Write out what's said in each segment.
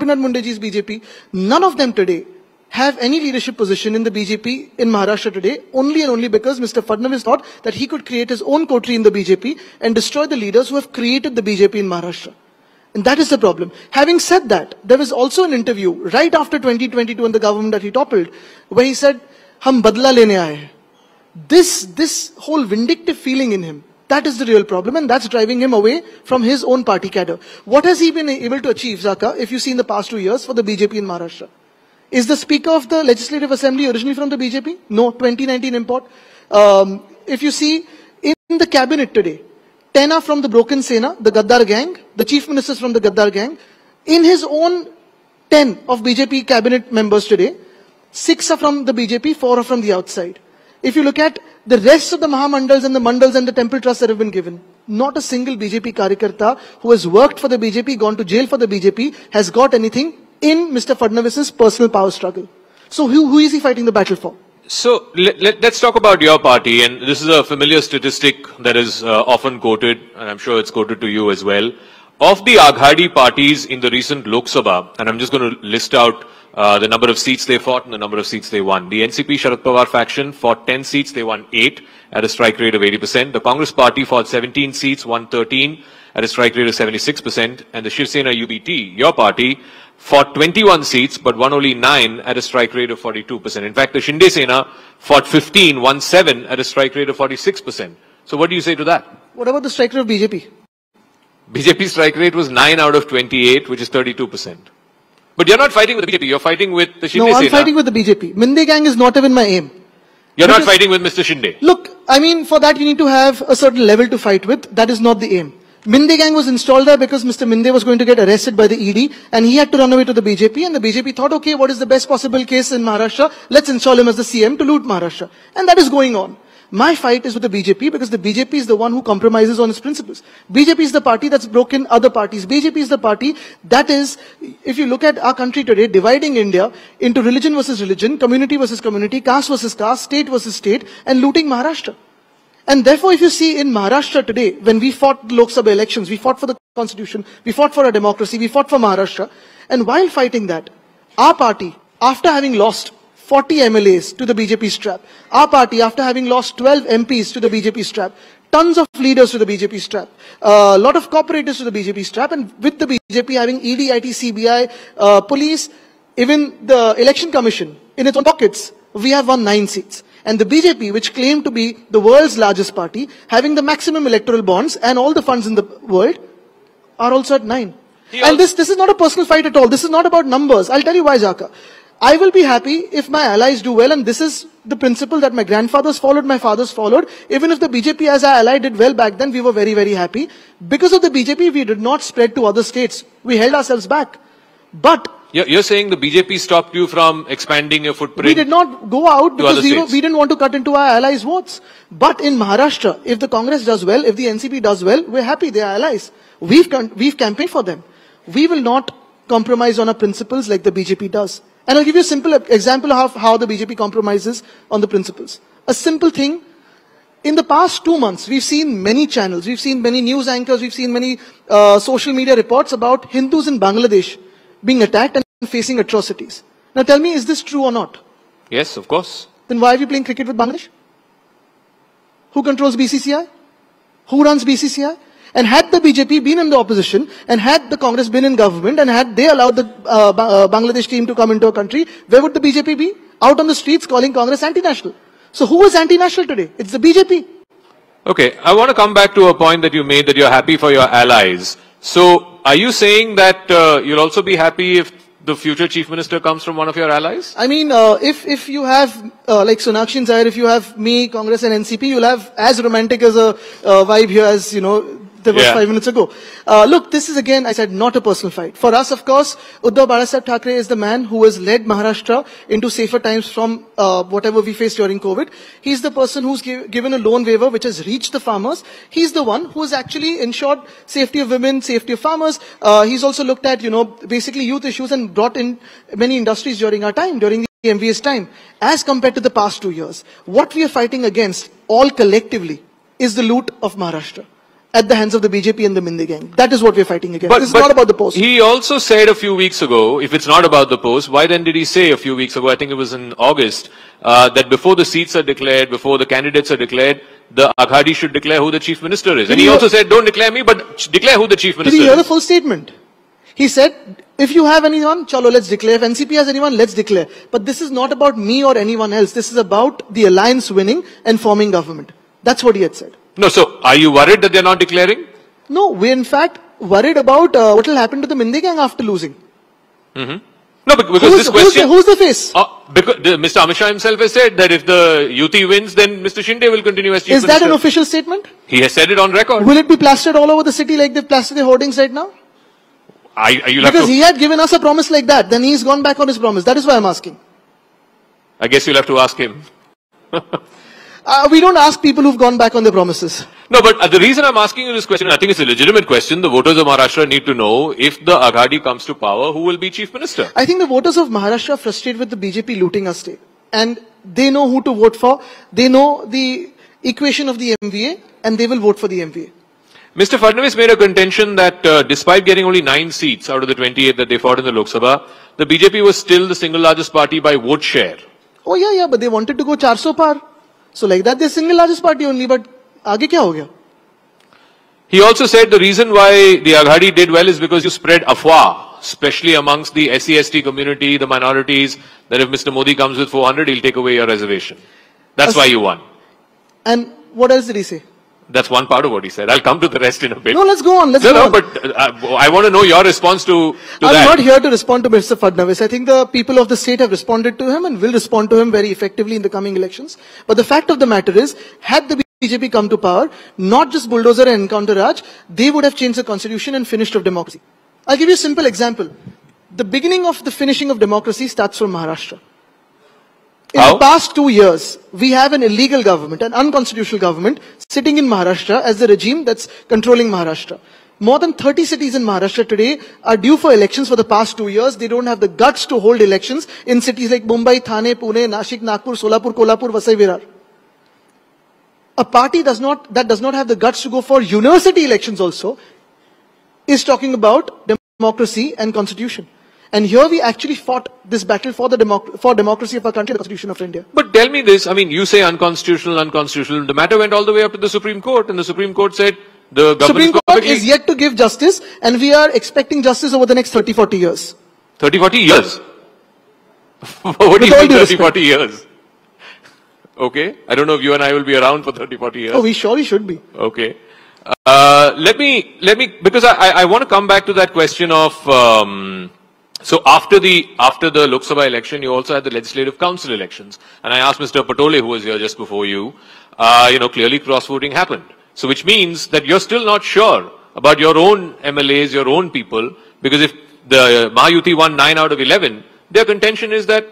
Gopinath Mundeji's BJP, none of them today have any leadership position in the BJP in Maharashtra today, only and only because Mr. Fadnavis thought that he could create his own coterie in the BJP and destroy the leaders who have created the BJP in Maharashtra. And that is the problem. Having said that, there was also an interview right after 2022 in the government that he toppled, where he said, "Hum badla lene aaye hain." This whole vindictive feeling in him, that is the real problem, and that's driving him away from his own party cadre. What has he been able to achieve, Zaka, if you see in the past 2 years for the BJP in Maharashtra? Is the Speaker of the Legislative Assembly originally from the BJP? No, 2019 import. If you see in the cabinet today, 10 are from the Broken Sena, the Gaddar gang, the chief ministers from the Gaddar gang. In his own 10 of BJP cabinet members today, 6 are from the BJP, 4 are from the outside. If you look at the rest of the Mahamandals and the Mandals and the temple trusts that have been given, not a single BJP Karyakarta who has worked for the BJP, gone to jail for the BJP, has got anything in Mr. Fadnavis's personal power struggle. So who is he fighting the battle for? So let's talk about your party, and this is a familiar statistic that is often quoted, and I'm sure it's quoted to you as well. Of the Aghadi parties in the recent Lok Sabha, and I'm just going to list out the number of seats they fought and the number of seats they won. The NCP Sharad Pawar faction fought 10 seats, they won 8 at a strike rate of 80%. The Congress party fought 17 seats, won 13 at a strike rate of 76%. And the Shiv Sena UBT, your party, fought 21 seats but won only 9 at a strike rate of 42%. In fact, the Shinde Sena fought 15, won 7 at a strike rate of 46%. So what do you say to that? What about the strike rate of BJP? BJP's strike rate was 9 out of 28, which is 32%. But you're not fighting with the BJP, you're fighting with the Shinde Sena. No, I'm fighting with the BJP. Minde gang is not even my aim. You're not fighting with Mr. Shinde. Look, I mean, for that you need to have a certain level to fight with. That is not the aim. Minde gang was installed there because Mr. Minde was going to get arrested by the ED and he had to run away to the BJP, and the BJP thought, okay, what is the best possible case in Maharashtra? Let's install him as the CM to loot Maharashtra. And that is going on. My fight is with the BJP because the BJP is the one who compromises on its principles. BJP is the party that's broken other parties. BJP is the party that is, if you look at our country today, dividing India into religion versus religion, community versus community, caste versus caste, state versus state, and looting Maharashtra. And therefore, if you see in Maharashtra today, when we fought the Lok Sabha elections, we fought for the constitution, we fought for our democracy, we fought for Maharashtra. And while fighting that, our party, after having lost 40 MLAs to the BJP strap, our party, after having lost 12 MPs to the BJP strap, tons of leaders to the BJP strap, a lot of cooperators to the BJP strap, and with the BJP having ED, IT, CBI, police, even the election commission in its own pockets, we have won 9 seats. And the BJP, which claimed to be the world's largest party, having the maximum electoral bonds and all the funds in the world, are also at 9. And this is not a personal fight at all. This is not about numbers. I'll tell you why, Jaka. I will be happy if my allies do well, and this is the principle that my grandfathers followed, my fathers followed. Even if the BJP as our ally did well back then, we were very, very happy. Because of the BJP, we did not spread to other states. We held ourselves back. But you're saying the BJP stopped you from expanding your footprint? We did not go out because we didn't want to cut into our allies' votes. But in Maharashtra, if the Congress does well, if the NCP does well, we're happy, they are allies. We've campaigned for them. We will not compromise on our principles like the BJP does. And I'll give you a simple example of how the BJP compromises on the principles. A simple thing. In the past 2 months, we've seen many channels, we've seen many news anchors, we've seen many social media reports about Hindus in Bangladesh being attacked and facing atrocities. Now tell me, is this true or not? Yes, of course. Then why are we playing cricket with Bangladesh? Who controls BCCI? Who runs BCCI? And had the BJP been in the opposition, and had the Congress been in government, and had they allowed the Bangladesh team to come into a country, where would the BJP be? Out on the streets calling Congress anti-national. So who is anti-national today? It's the BJP. Okay, I want to come back to a point that you made, that you're happy for your allies. So are you saying that you'll also be happy if the future chief minister comes from one of your allies? I mean, if you have, like Sonakshi and Zaire, if you have me, Congress and NCP, you'll have as romantic as a vibe here as, you know, there was 5 minutes ago. Look, this is again, I said, not a personal fight. For us, of course, Uddhav Balasaab Thackeray is the man who has led Maharashtra into safer times from whatever we faced during COVID. He's the person who's given a loan waiver which has reached the farmers. He's the one who has actually ensured safety of women, safety of farmers. He's also looked at, you know, basically youth issues and brought in many industries during our time, during the MVS time. As compared to the past 2 years, what we are fighting against, all collectively, is the loot of Maharashtra. at the hands of the BJP and the Minde gang. That is what we're fighting against. This is not about the post. He also said a few weeks ago, if it's not about the post, why then did he say a few weeks ago, I think it was in August, that before the seats are declared, before the candidates are declared, the Aghadi should declare who the chief minister is. And he also said, don't declare me, but declare who the chief minister is. Did you hear the full statement? He said, if you have anyone, chalo, let's declare. If NCP has anyone, let's declare. But this is not about me or anyone else. This is about the alliance winning and forming government. That's what he had said. No, so are you worried that they're not declaring? No, we're in fact worried about what will happen to the Minde gang after losing. Mm-hmm. No, because this question... Who's the face? Because Mr. Amit Shah himself has said that if the UT wins, then Mr. Shinde will continue as chief minister. Is that an official statement? He has said it on record. Will it be plastered all over the city like they've plastered the hoardings right now? Because he had given us a promise like that. Then he's gone back on his promise. That is why I'm asking. I guess you'll have to ask him. We don't ask people who've gone back on their promises. No, but the reason I'm asking you this question, I think it's a legitimate question. The voters of Maharashtra need to know, if the Aghadi comes to power, who will be chief minister? I think the voters of Maharashtra are frustrated with the BJP looting our state. And they know who to vote for. They know the equation of the MVA, and they will vote for the MVA. Mr. Fadnavis made a contention that despite getting only 9 seats out of the 28 that they fought in the Lok Sabha, the BJP was still the single largest party by vote share. Oh yeah, but they wanted to go 400 par. So like that, they're single largest party only, but aage kya ho gaya? He also said the reason why the Aghadi did well is because you spread afwah, especially amongst the SC/ST community, the minorities, that if Mr. Modi comes with 400, he'll take away your reservation. That's why you won. And what else did he say? That's one part of what he said. I'll come to the rest in a bit. No, let's go on. But I want to know your response to that. I'm not here to respond to Mr. Fadnavis. I think the people of the state have responded to him and will respond to him very effectively in the coming elections. But the fact of the matter is, had the BJP come to power, not just bulldozer and encounter Raj, they would have changed the constitution and finished off democracy. I'll give you a simple example. The beginning of the finishing of democracy starts from Maharashtra. In the past 2 years, we have an illegal government, an unconstitutional government, sitting in Maharashtra as the regime that's controlling Maharashtra. More than 30 cities in Maharashtra today are due for elections for the past 2 years. They don't have the guts to hold elections in cities like Mumbai, Thane, Pune, Nashik, Nagpur, Solapur, Kolhapur, Vasai, Virar. A party that does not have the guts to go for university elections also is talking about democracy and constitution. And here we actually fought this battle for democracy of our country, the Constitution of India. But tell me this, I mean, you say unconstitutional. The matter went all the way up to the Supreme Court, and the Supreme Court said the government... Supreme Court is yet to give justice, and we are expecting justice over the next 30-40 years. 30-40 years? What do you mean 30-40 years? Okay, I don't know if you and I will be around for 30-40 years. Oh, we surely should be. Okay. Let me, because I want to come back to that question of... So after the Lok Sabha election, you also had the Legislative Council elections. And I asked Mr. Patole, who was here just before you, clearly cross-voting happened. So which means that you're still not sure about your own MLAs, your own people, because if the Mahayuti won 9 out of 11, their contention is that,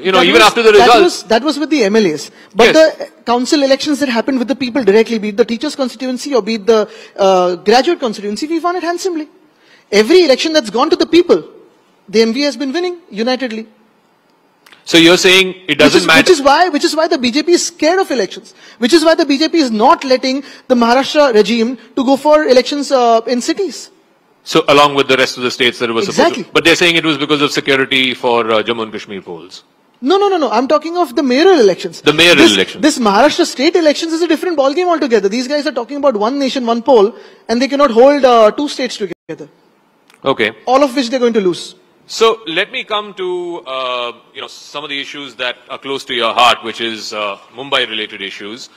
even after the results... That was with the MLAs. But yes, the council elections that happened with the people directly, be it the teachers' constituency or be it the graduate constituency, we won it handsomely. Every election that's gone to the people, the MV has been winning unitedly. So you're saying it doesn't matter. Which is why the BJP is scared of elections. Which is why the BJP is not letting the Maharashtra regime to go for elections in cities. So along with the rest of the states that it was supposed to. But they're saying it was because of security for Jammu and Kashmir polls. No. I'm talking of the mayoral elections. The mayoral elections. This Maharashtra state elections is a different ballgame altogether. These guys are talking about one nation, one poll, and they cannot hold 2 states together. Okay. All of which they're going to lose. So let me come to some of the issues that are close to your heart, which is Mumbai-related issues.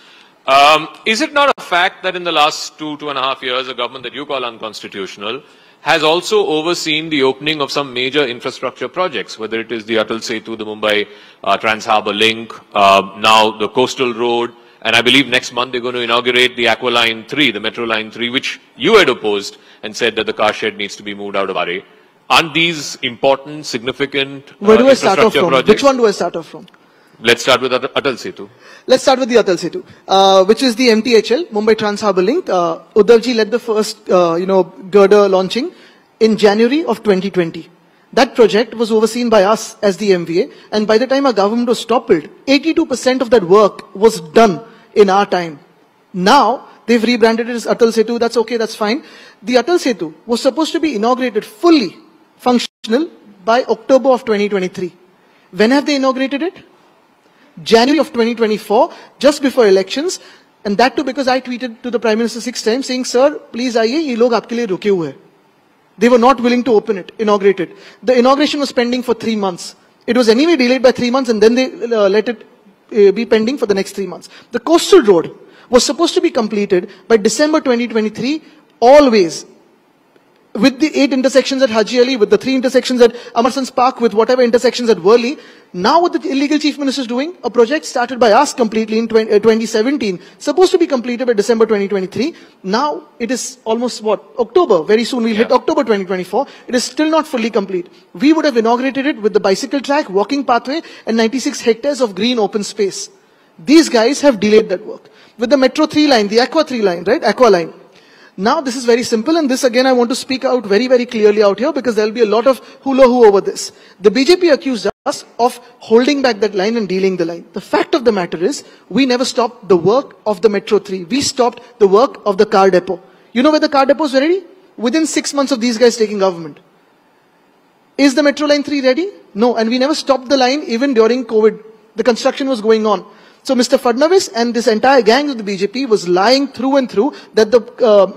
Is it not a fact that in the last 2.5 years, a government that you call unconstitutional has also overseen the opening of some major infrastructure projects, whether it is the Atal Setu, the Mumbai Trans-Harbour Link, now the Coastal Road, and I believe next month they're going to inaugurate the Aqua Line 3, the Metro Line 3, which you had opposed and said that the car shed needs to be moved out of RA. Aren't these important, significant Where do I start off from? projects? Which one do I start off from? Let's start with Atal Setu. Let's start with the Atal Setu, which is the MTHL, Mumbai Trans-Harbour Link. Uddhavji led the first, girder launching in January of 2020. That project was overseen by us as the MVA, and by the time our government was toppled, 82% of that work was done in our time. Now, They've rebranded it as Atal Setu. That's okay, that's fine. The Atal Setu was supposed to be inaugurated fully functional by October of 2023. When have they inaugurated it? January of 2024, just before elections. And that too because I tweeted to the Prime Minister 6 times saying, sir, please aaiye, ye log aapke liye ruke hue hai. They were not willing to open it, inaugurate it. The inauguration was pending for 3 months. It was anyway delayed by 3 months and then they let it be pending for the next 3 months. The coastal road was supposed to be completed by December 2023, always. With the 8 intersections at Haji Ali, with the 3 intersections at Amarson's Park, with whatever intersections at Worli. Now what the illegal chief minister is doing, a project started by us completely in 2017, supposed to be completed by December 2023. Now it is almost what? October. Very soon we'll hit October 2024. It is still not fully complete. We would have inaugurated it with the bicycle track, walking pathway and 96 hectares of green open space. These guys have delayed that work. With the Metro 3 line, the Aqua 3 line, right? Aqua line. Now this is very simple, and this again I want to speak out very, very clearly out here because there will be a lot of hula-hoo over this. The BJP accused us of holding back that line and dealing the line. The fact of the matter is, we never stopped the work of the Metro 3. We stopped the work of the car depot. You know where the car depot is ready? Within 6 months of these guys taking government. Is the Metro Line 3 ready? No, and we never stopped the line even during COVID. The construction was going on. So Mr. Fadnavis and this entire gang of the BJP was lying through and through that the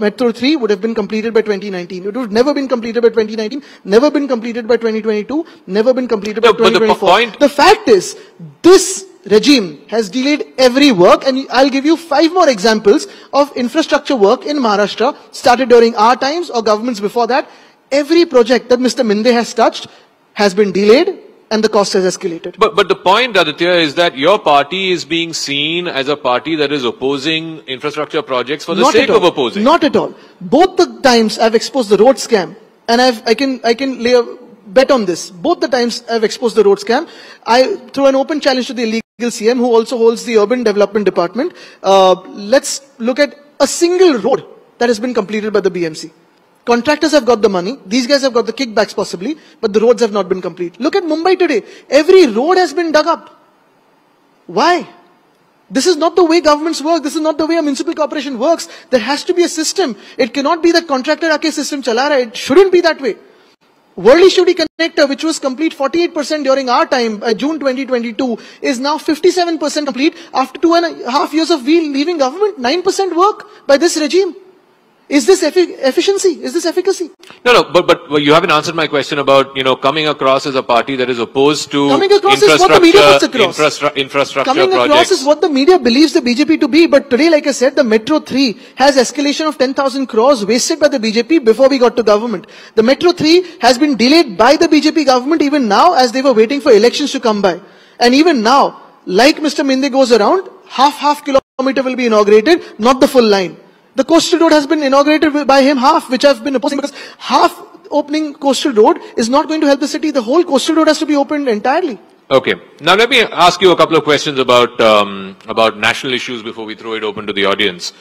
Metro 3 would have been completed by 2019. It would have never been completed by 2019, never been completed by 2022, never been completed by 2024. The fact is, this regime has delayed every work, and I'll give you 5 more examples of infrastructure work in Maharashtra started during our times or governments before that. Every project that Mr. Minde has touched has been delayed, and the cost has escalated. But the point, Aditya, is that your party is being seen as a party that is opposing infrastructure projects for the sake of opposing. Not at all. Both the times I've exposed the road scam, and I can lay a bet on this. Both the times I've exposed the road scam, I throw an open challenge to the illegal CM who also holds the urban development department. Let's look at a single road that has been completed by the BMC. Contractors have got the money, these guys have got the kickbacks possibly, but the roads have not been complete. Look at Mumbai today. Every road has been dug up. Why? This is not the way governments work. This is not the way a municipal corporation works. There has to be a system. It cannot be that contractor aake system chala raha hai. It shouldn't be that way. Worli-Shudi connector, which was complete 48% during our time, June 2022, is now 57% complete after 2.5 years of we leaving government. 9% work by this regime. Is this efficiency? Is this efficacy? No, but you haven't answered my question about, coming across as a party that is opposed to infrastructure coming projects. Across is what the media believes the BJP to be. But today, like I said, the Metro 3 has escalation of 10,000 crores wasted by the BJP before we got to government. The Metro 3 has been delayed by the BJP government even now as they were waiting for elections to come by. And even now, like Mr. Minde goes around, half kilometer will be inaugurated, not the full line. The coastal road has been inaugurated by him half, which I've been opposing because half opening coastal road is not going to help the city. The whole coastal road has to be opened entirely. Okay. Now let me ask you a couple of questions about national issues before we throw it open to the audience.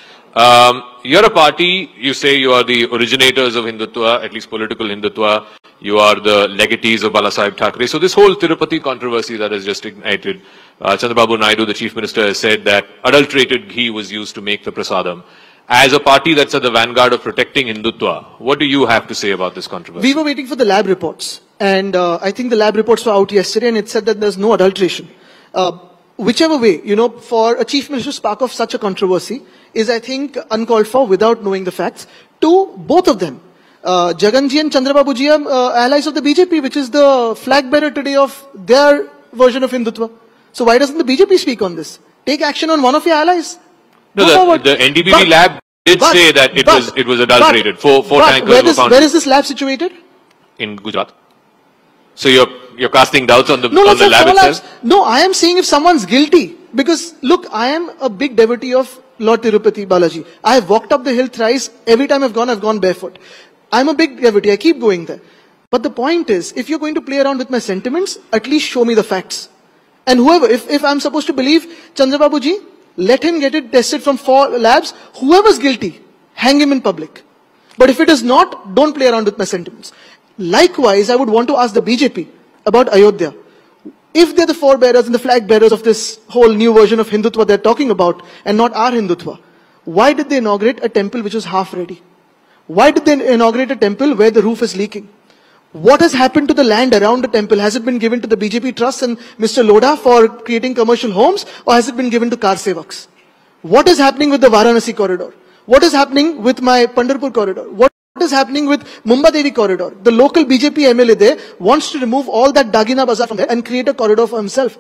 You're a party, you say you are the originators of Hindutva, at least political Hindutva. You are the legatees of Balasaheb Thackeray. So this whole Tirupati controversy that has just ignited, Chandrababu Naidu, the chief minister, has said that adulterated ghee was used to make the prasadam. As a party that's at the vanguard of protecting Hindutva, what do you have to say about this controversy? We were waiting for the lab reports. And I think the lab reports were out yesterday and it said that there's no adulteration. Whichever way, for a chief minister to spark off such a controversy is, I think, uncalled for without knowing the facts. To both of them. Jaganji and Chandrababuji are allies of the BJP, which is the flag bearer today of their version of Hindutva. So why doesn't the BJP speak on this? Take action on one of your allies. No, the NDBB lab did say that it was adulterated. Four tankers were found. Where is this lab situated? In Gujarat. So you're casting doubts on the lab itself? No, I am saying if someone's guilty. Because look, I am a big devotee of Lord Tirupati Balaji. I have walked up the hill thrice. Every time I've gone barefoot. I'm a big devotee. I keep going there. But the point is, if you're going to play around with my sentiments, at least show me the facts. And whoever, if I'm supposed to believe Chandrababuji, let him get it tested from 4 labs. Whoever's guilty, hang him in public. But if it is not, don't play around with my sentiments. Likewise, I would want to ask the BJP about Ayodhya. If they're the forebearers and the flag bearers of this whole new version of Hindutva they're talking about, and not our Hindutva, Why did they inaugurate a temple which was half ready? Why did they inaugurate a temple where the roof is leaking? What has happened to the land around the temple? Has it been given to the BJP trust and Mr. Lodha for creating commercial homes, or has it been given to car sevaks? What is happening with the Varanasi corridor? What is happening with my Pandharpur corridor? What is happening with Mumbai Devi corridor? The local BJP MLA there wants to remove all that Dagina Bazaar from there and create a corridor for himself.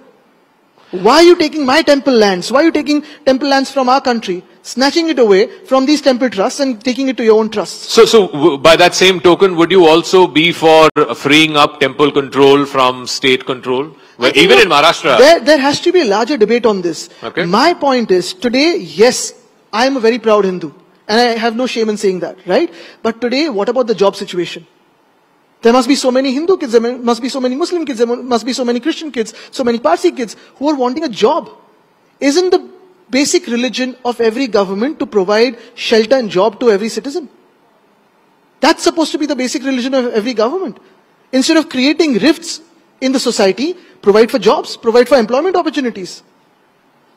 Why are you taking my temple lands? Why are you taking temple lands from our country, snatching it away from these temple trusts and taking it to your own trusts? So by that same token, would you also be for freeing up temple control from state control? Well, even in Maharashtra. There has to be a larger debate on this. Okay. My point is, today, yes, I am a very proud Hindu. And I have no shame in saying that, right? But today, what about the job situation? There must be so many Hindu kids, there must be so many Muslim kids, there must be so many Christian kids, so many Parsi kids who are wanting a job. Isn't the basic religion of every government to provide shelter and job to every citizen? That's supposed to be the basic religion of every government. Instead of creating rifts in the society, provide for jobs, provide for employment opportunities.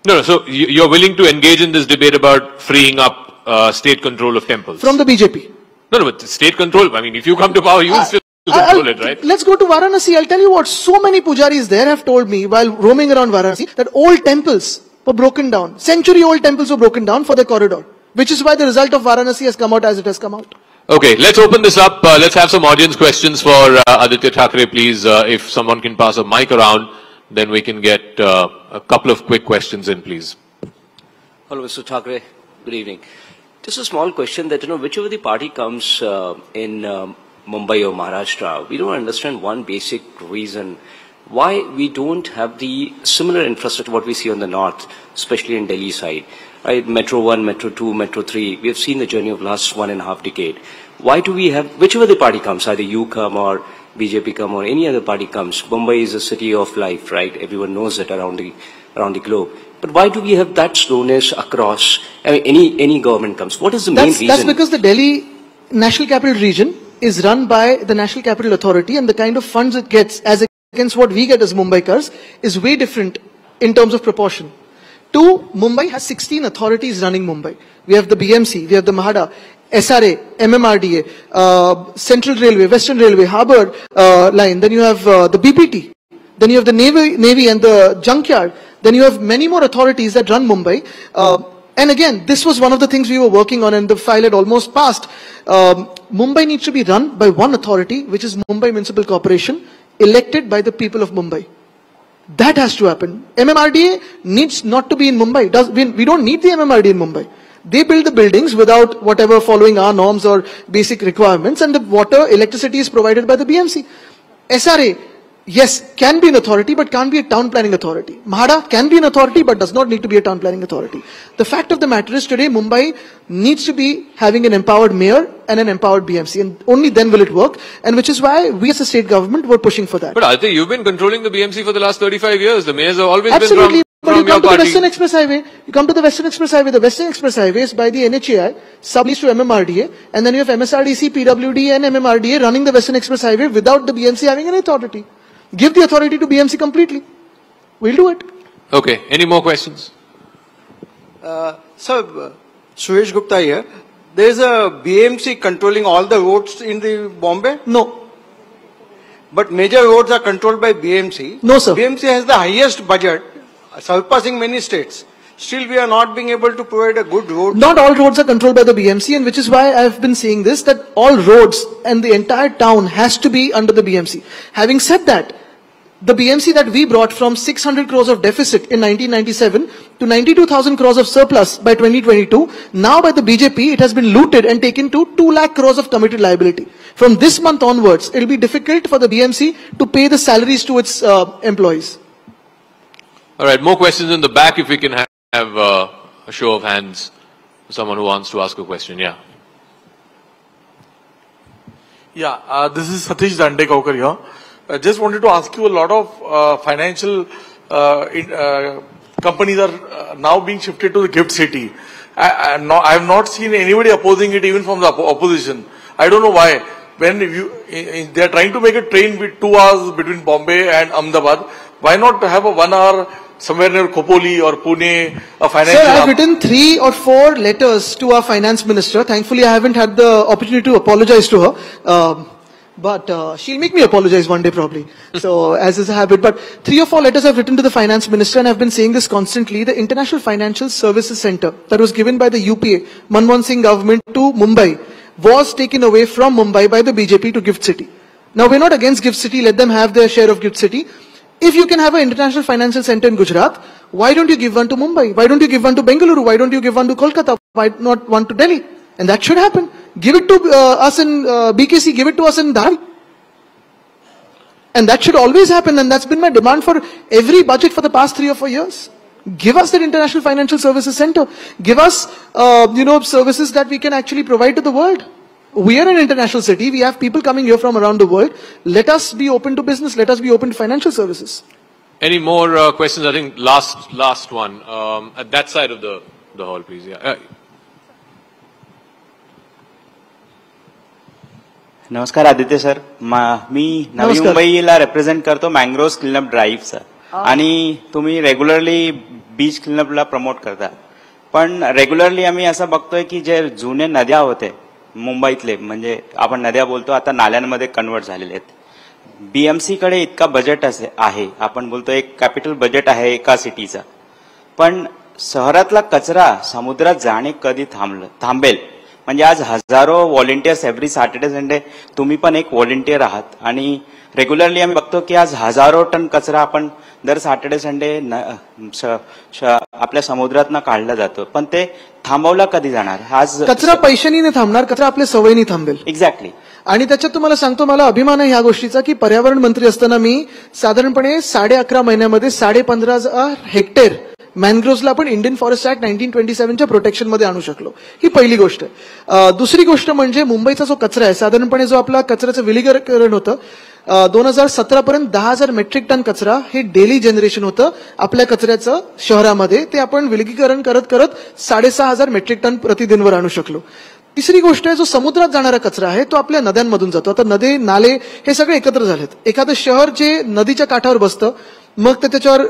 No, so you're willing to engage in this debate about freeing up state control of temples? From the BJP. No, but state control, I mean, if you come to power, you will still control it, right? Let's go to Varanasi. I'll tell you what, so many pujaris there have told me while roaming around Varanasi that old temples were broken down. Century-old temples were broken down for the corridor, which is why the result of Varanasi has come out as it has come out. Okay, let's open this up. Let's have some audience questions for Aditya Thackeray, please. If someone can pass a mic around, then we can get a couple of quick questions in, please. Hello, Mr. Thackeray. Good evening. Just a small question that, whichever the party comes in Mumbai or Maharashtra, we don't understand one basic reason why we don't have the similar infrastructure what we see on the north, especially in Delhi side. Right? Metro 1, Metro 2, Metro 3, we have seen the journey of last 1.5 decade. Why do we have, whichever the party comes, either you come or BJP come or any other party comes, Mumbai is a city of life, right? Everyone knows that around the globe. But why do we have that slowness across, any government comes? What is the main reason? That's because the Delhi National Capital Region is run by the National Capital Authority, and the kind of funds it gets as against what we get as Mumbaikars is way different in terms of proportion. Two, Mumbai has 16 authorities running Mumbai. We have the BMC, we have the MHADA, SRA, MMRDA, Central Railway, Western Railway, Harbour line. Then you have the BPT. Then you have the Navy and the junkyard. Then you have many more authorities that run Mumbai. And again, this was one of the things we were working on, and the file had almost passed. Mumbai needs to be run by one authority, which is Mumbai Municipal Corporation, elected by the people of Mumbai. That has to happen. MMRDA needs not to be in Mumbai. We don't need the MMRDA in Mumbai. They build the buildings without whatever following our norms or basic requirements, and the water, electricity is provided by the BMC. SRA, yes, can be an authority, but can't be a town planning authority. MHADA can be an authority, but does not need to be a town planning authority. The fact of the matter is, today Mumbai needs to be having an empowered mayor and an empowered BMC, and only then will it work, and which is why we as a state government were pushing for that. But Aditya, you've been controlling the BMC for the last 35 years. The mayors have always Absolutely. been But you come to the party. Western Express Highway, the Western Express Highway is by the NHAI, subleased to MMRDA, and then you have MSRDC, PWD and MMRDA running the Western Express Highway without the BMC having any authority. Give the authority to BMC completely. We'll do it. Okay, any more questions? Sir, Suresh Gupta here. There is a BMC controlling all the roads in the Bombay? No. But major roads are controlled by BMC. No, sir. BMC has the highest budget, surpassing many states. Still, we are not being able to provide a good road. Not all roads are controlled by the BMC, and which is why I've been saying this, that all roads and the entire town has to be under the BMC. Having said that, the BMC that we brought from 600 crores of deficit in 1997 to 92,000 crores of surplus by 2022, now by the BJP, it has been looted and taken to 2 lakh crores of committed liability. From this month onwards, it will be difficult for the BMC to pay the salaries to its employees. All right, more questions in the back if we can have a show of hands. Someone who wants to ask a question, yeah. Yeah, this is Satish Dandekaukar here. I just wanted to ask you, a lot of financial companies are now being shifted to the gift city. I have not seen anybody opposing it, even from the opposition. I don't know why. When they are trying to make a train with 2 hours between Bombay and Ahmedabad, why not have a 1 hour somewhere near Khopoli or Pune, a financial Sir, I've hub. written 3 or 4 letters to our finance minister. Thankfully, I haven't had the opportunity to apologize to her. But she'll make me apologize one day probably. So, as is a habit. But 3 or 4 letters I've written to the finance minister, and I've been saying this constantly. The International Financial Services Center that was given by the UPA, Manmohan Singh government to Mumbai, was taken away from Mumbai by the BJP to Gift City. Now, we're not against Gift City. Let them have their share of Gift City. If you can have an international financial center in Gujarat, why don't you give one to Mumbai? Why don't you give one to Bengaluru? Why don't you give one to Kolkata? Why not one to Delhi? And that should happen. Give it to us in BKC, give it to us in Dharavi. And that should always happen, and that's been my demand for every budget for the past 3 or 4 years. Give us that International Financial Services Center. Give us, services that we can actually provide to the world. We are an international city. We have people coming here from around the world. Let us be open to business. Let us be open to financial services. Any more questions? I think last one at that side of the hall, please. Yeah. नमस्कार Aditya sir, मी नवी मुंबईला represent करतो mangrove cleanup drive sir. आणि तुम्ही regularly बीच क्लीनअपला promote करता, पण regularly आम्ही असं बघतोय की जे जुने नद्या होते मुंबईतले, म्हणजे आपण नद्या बोलतो, आता नाल्यांमध्ये कन्वर्ट झालेले आहेत. बीएमसी कडे इतका बजेट आहे, आपण बोलतो एक कॅपिटल बजेट आहे एका सिटीचा, पण शहरातला कचरा समुद्रात जाणे कधी थांबेल? म्हणजे आज हजारो व्हॉलेंटियर्स एव्हरी सॅटर्डे संडे, तुम्ही पण एक व्हॉलेंटियर आहात, आणि रेग्युलरली आम्ही बघतो की आज हजारो टन कचरा आपण दर सॅटर्डे संडे आपल्या समुद्रातनं काढला जातो, पण ते थांबवला कधी जाणार? आज कचरा पैशानी नाही थांबणार, कचरा आपल्या सवयीने थांबेल. एक्झॅक्टली. आणि त्याच्यात तुम्हाला सांगतो, मला अभिमान आहे ह्या गोष्टीचा की पर्यावरण मंत्री असताना मी साधारणपणे 11.5 महिन्यामध्ये 15,500 हेक्टर मॅनग्रोव्हजला आपण इंडियन फॉरेस्ट ऍक्ट 1927च्या प्रोटेक्शन मध्ये आणू शकलो. ही पहिली गोष्ट आहे. दुसरी गोष्ट म्हणजे मुंबईचा जो कचरा आहे, साधारणपणे जो आपला कचऱ्याचं विलगीकरण होतं 2017 पर्यंत 10,000 मेट्रिक टन कचरा हे डेली जनरेशन होतं आपल्या कचऱ्याचं शहरामध्ये. ते आपण विलगीकरण करत करत 6,500 मेट्रिक टन प्रतिदिनवर आणू शकलो. तिसरी गोष्ट आहे, जो समुद्रात जाणारा कचरा आहे तो आपल्या नद्यांमधून जातो. आता नदी नाले हे सगळे एकत्र झालेत. एखादं शहर जे नदीच्या काठावर बसतं, मग त्याच्यावर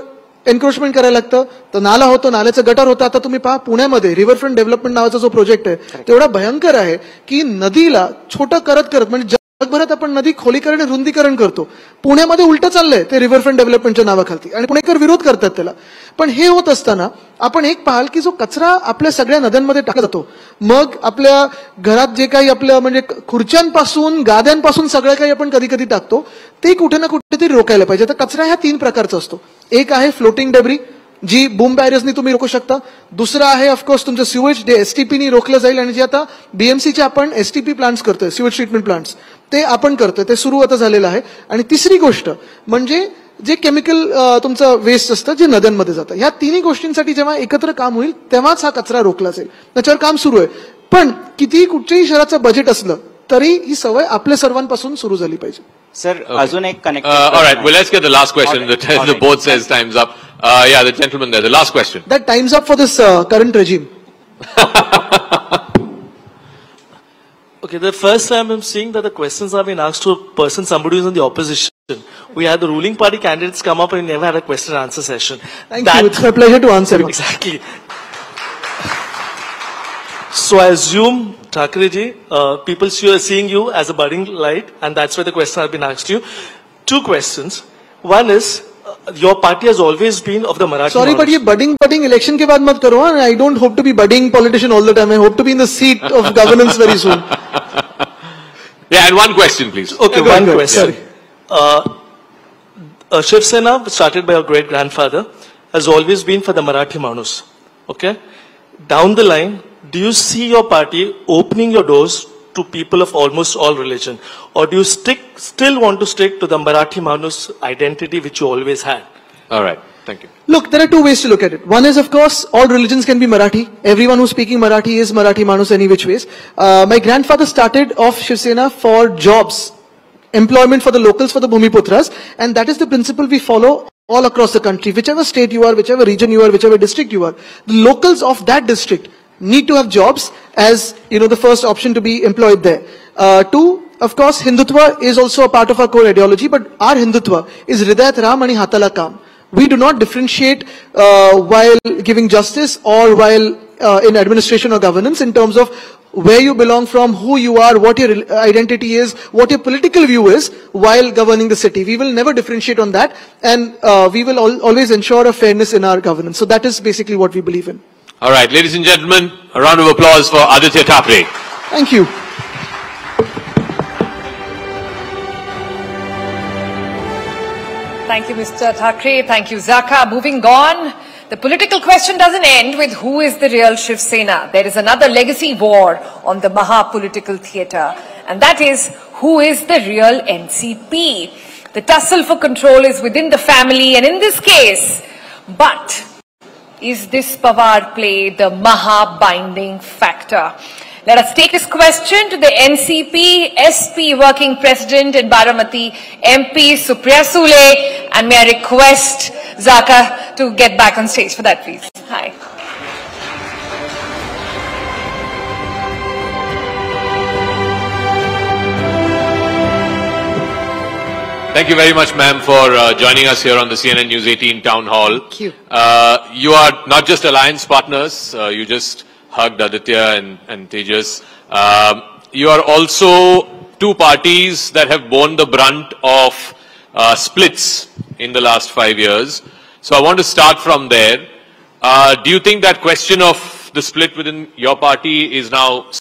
एन्क्रोचमेंट करायला लागतं, तर नाला होतो, नाल्याचं गटार होतं. आता तुम्ही पहा, पुण्यामध्ये रिव्हरफ्रंट डेव्हलपमेंट नावाचा जो प्रोजेक्ट आहे तेवढा भयंकर आहे की नदीला छोटं करत म्हणजे जगभरात आपण नदी खोलीकरण आणि रुंदीकरण करतो, पुण्यामध्ये उलटं चाललंय ते रिव्हरफ्रंट डेव्हलपमेंटच्या नावाखाली, आणि पुणेकर विरोध करतात त्याला. पण हे होत असताना आपण एक पाहाल की जो कचरा आपल्या सगळ्या नद्यांमध्ये टाकला जातो, मग आपल्या घरात जे काही आपलं म्हणजे खुर्च्यांपासून गाद्यांपासून सगळं काही आपण कधी कधी टाकतो, ते कुठे ना कुठेतरी रोखायला पाहिजे. तर कचरा ह्या 3 प्रकारचा असतो. एक आहे फ्लोटिंग डेब्री, जी बूम बॅरियर्सनी तुम्ही रोखू शकता. दुसरं आहे ऑफकोर्स तुमचं सिवेज, जे एसटीपीनी रोखलं जाईल, आणि जे आता बीएमसीचे आपण एसटीपी प्लांट्स करतोय, सिवेज ट्रीटमेंट प्लांट्स, ते आपण करतोय, ते सुरू आता झालेलं आहे. आणि तिसरी गोष्ट म्हणजे जे केमिकल तुमचं वेस्ट असतं जे नद्यांमध्ये जातं. ह्या 3 गोष्टींसाठी जेव्हा एकत्र काम होईल तेव्हाच हा कचरा रोखला जाईल. त्याच्यावर काम सुरू आहे. पण कितीही कुठच्याही शहराचं बजेट असलं तरी ही सवय आपल्या सर्वांपासून सुरू झाली पाहिजे. सर, अजून एक connect. All right, well, let's get the last question. The board says time's up. Yeah, the gentleman there, the last question. That time's up for this current regime. Okay, the first time I'm seeing that the questions have been asked to a person, somebody who's in the opposition. We had the ruling party candidates come up and we never had a question and answer session. Thank you. It's my pleasure to answer. Exactly. So I assume, Thackeray ji, people are seeing you as a budding light, and that's why the question has been asked to you. 2 questions. One is, your party has always been of the Marathi. Sorry, but ये budding election के बाद मत करो. I don't hope to be budding politician all the time. I hope to be in the seat of governance very soon. Yeah, and one question, please. Okay, one question. Shiv Sena, started by our great grandfather, has always been for the Marathi Manus. Okay, down the line, do you see your party opening your doors to people of almost all religion, or do you still want to stick to the Marathi Manus identity which you always had? All right, thank you. Look, there are 2 ways to look at it. One is, of course, all religions can be Marathi. Everyone who's speaking Marathi is Marathi Manus any which ways. My grandfather started off Shiv Sena for jobs, employment for the locals, for the Bhumiputras, and that is the principle we follow all across the country. Whichever state you are, whichever region you are, whichever district you are, the locals of that district need to have jobs as, the first option to be employed there. 2, of course, Hindutva is also a part of our core ideology, but our Hindutva is Hridayat Ram and Hatala Kam. We do not differentiate while giving justice or while in administration or governance in terms of where you belong from, who you are, what your identity is, what your political view is while governing the city. We will never differentiate on that, and we will always ensure a fairness in our governance. So that is basically what we believe in. All right, ladies and gentlemen, a round of applause for Aditya Thackeray. Thank you. Thank you, Mr. Thackeray. Thank you, Zaka. Moving on, the political question doesn't end with who is the real Shiv Sena. There is another legacy war on the Maha-political theatre, and that is who is the real NCP. The tussle for control is within the family, and in this case, but is this Pawar play the Maha-binding factor? Let us take this question to the NCP SP Working President in Baramati, MP Supriya Sule, and may I request Zaka to get back on stage for that, please. Hi. Thank you very much, ma'am, for joining us here on the CNN News 18 Town Hall. Thank you. You are not just alliance partners, you just hugged Aditya and Tejas. You are also two parties that have borne the brunt of splits in the last 5 years. So I want to start from there. Do you think that question of the split within your party is now